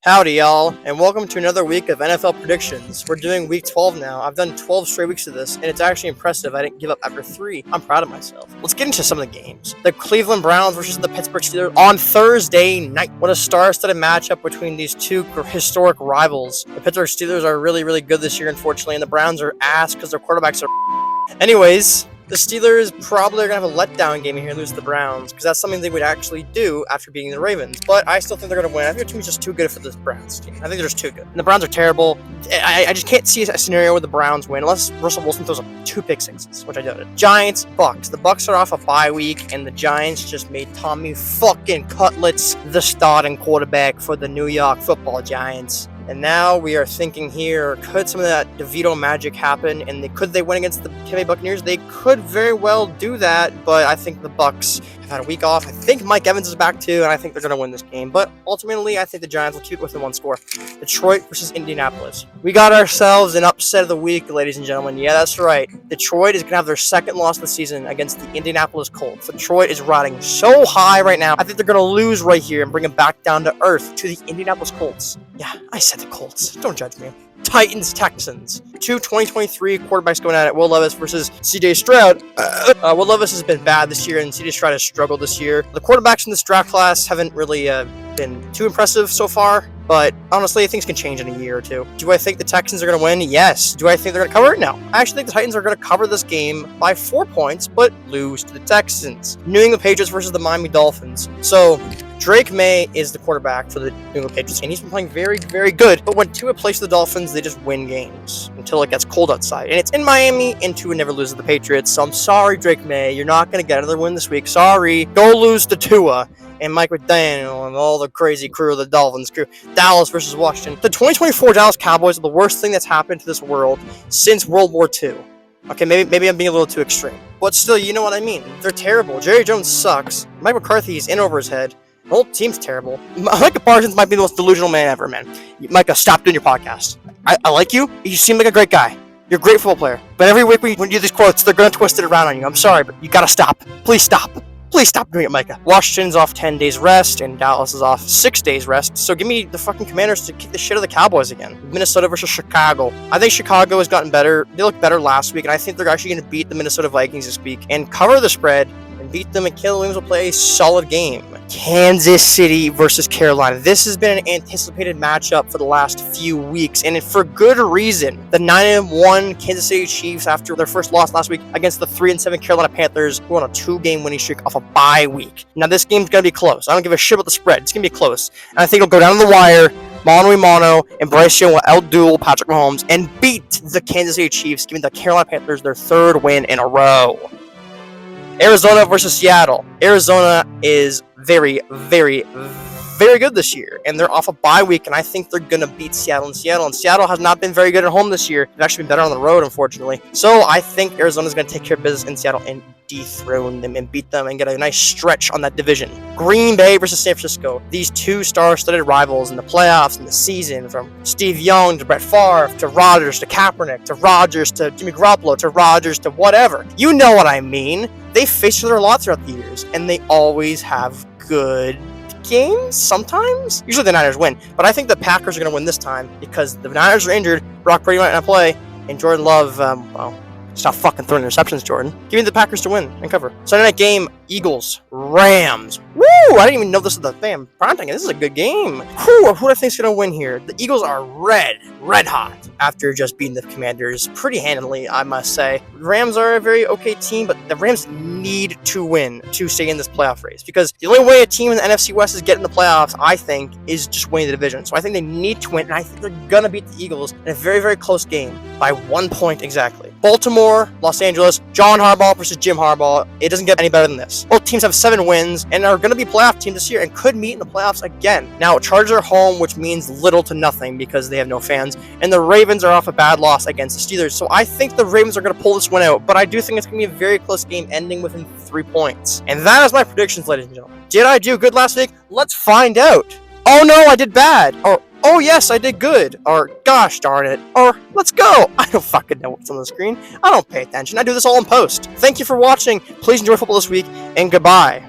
Howdy, y'all, and welcome to another week of NFL predictions. We're doing week 12 now. I've done 12 straight weeks of this, and it's actually impressive. I didn't give up after 3. I'm proud of myself. Let's get into some of the games. The Cleveland Browns versus the Pittsburgh Steelers on Thursday night. What a star-studded matchup between these two historic rivals. The Pittsburgh Steelers are really, really good this year, unfortunately, and the Browns are ass because their quarterbacks are Anyways, the Steelers probably are going to have a letdown game here and lose to the Browns, because that's something they would actually do after beating the Ravens. But I still think they're going to win. I think their team's just too good for this Browns team. I think they're just too good. And the Browns are terrible. I just can't see a scenario where the Browns win, unless Russell Wilson throws up 2 pick sixes, which I doubt it. Giants, Bucks. The Bucks are off a bye week, and the Giants just made Tommy fucking Cutlets the starting quarterback for the New York Football Giants. And now we are thinking here, could some of that DeVito magic happen? And could they win against the Tampa Bay Buccaneers? They could very well do that, but I think the Bucks have had a week off. I think Mike Evans is back too, and I think they're going to win this game. But ultimately, I think the Giants will keep it within 1 score. Detroit versus Indianapolis. We got ourselves an upset of the week, ladies and gentlemen. Yeah, that's right. Detroit is going to have their second loss of the season against the Indianapolis Colts. Detroit is riding so high right now. I think they're going to lose right here and bring it back down to earth to the Indianapolis Colts. Yeah, I said the Colts. Don't judge me. Titans, Texans. 2023 quarterbacks going at it. Will Levis versus CJ Stroud. Will Levis has been bad this year, and CJ Stroud has struggled this year. The quarterbacks in this draft class haven't really been too impressive so far, but honestly, things can change in a year or two. Do I think the Texans are going to win? Yes. Do I think they're going to cover it? No. I actually think the Titans are going to cover this game by 4 points, but lose to the Texans. New England Patriots versus the Miami Dolphins. So Drake May is the quarterback for the New England Patriots, and he's been playing very, very good. But when Tua plays the Dolphins, they just win games until it gets cold outside. And it's in Miami, and Tua never loses to the Patriots. So I'm sorry, Drake May. You're not going to get another win this week. Sorry. Go lose to Tua and Mike McDaniel and all the crazy crew of the Dolphins crew. Dallas versus Washington. The 2024 Dallas Cowboys are the worst thing that's happened to this world since World War II. Okay, maybe I'm being a little too extreme. But still, you know what I mean. They're terrible. Jerry Jones sucks. Mike McCarthy's in over his head. The whole team's terrible. Micah Parsons might be the most delusional man ever, man. Micah, stop doing your podcast. I like you. You seem like a great guy. You're a great football player. But every week when you do these quotes, they're going to twist it around on you. I'm sorry, but you gotta stop. Please stop. Please stop doing it, Micah. Washington's off 10 days rest, and Dallas is off 6 days rest. So give me the fucking Commanders to kick the shit out of the Cowboys again. Minnesota versus Chicago. I think Chicago has gotten better. They looked better last week, and I think they're actually going to beat the Minnesota Vikings this week and cover the spread and beat them, and Caleb Williams will play a solid game. Kansas City versus Carolina. This has been an anticipated matchup for the last few weeks, and for good reason. The 9-1 Kansas City Chiefs, after their first loss last week against the 3-7 Carolina Panthers, who on a 2-game winning streak off a bye week. Now this game's gonna be close. I don't give a shit about the spread. It's gonna be close, and I think it'll go down to the wire. Mano, and Bryce Young will outduel Patrick Mahomes and beat the Kansas City Chiefs, giving the Carolina Panthers their 3rd win in a row. Arizona versus Seattle. Arizona is very, very, very good this year, and they're off a bye week, and I think they're going to beat Seattle. And Seattle has not been very good at home this year. They've actually been better on the road, unfortunately. So I think Arizona's going to take care of business in Seattle and dethrone them and beat them and get a nice stretch on that division. Green Bay versus San Francisco. These two star-studded rivals in the playoffs in the season, from Steve Young to Brett Favre to Rodgers to Kaepernick to Rodgers to Jimmy Garoppolo to Rodgers to whatever. You know what I mean. They face each other a lot throughout the years, and they always have good games sometimes. Usually the Niners win, but I think the Packers are going to win this time because the Niners are injured, Brock Purdy might not play, and Jordan Love, stop fucking throwing interceptions, Jordan. Give me the Packers to win and cover. Sunday night game, Eagles, Rams. Woo! I didn't even know this was the damn prime time. This is a good game. Who do I think's gonna win here? The Eagles are red hot after just beating the Commanders pretty handily, I must say. Rams are a very okay team, but the Rams need to win to stay in this playoff race, because the only way a team in the NFC West is getting the playoffs, I think, is just winning the division. So I think they need to win, and I think they're gonna beat the Eagles in a very, very close game by 1 point exactly. Baltimore, Los Angeles, John Harbaugh versus Jim Harbaugh. It doesn't get any better than this. Both teams have 7 wins and are going to be playoff teams this year and could meet in the playoffs again. Now, Chargers are home, which means little to nothing because they have no fans, and the Ravens are off a bad loss against the Steelers. So I think the Ravens are going to pull this one out, but I do think it's going to be a very close game ending within 3 points. And that is my predictions, ladies and gentlemen. Did I do good last week? Let's find out. Oh no, I did bad. Or oh yes, I did good. Or gosh darn it. Or let's go. I don't fucking know what's on the screen. I don't pay attention. I do this all in post. Thank you for watching. Please enjoy football this week, and goodbye.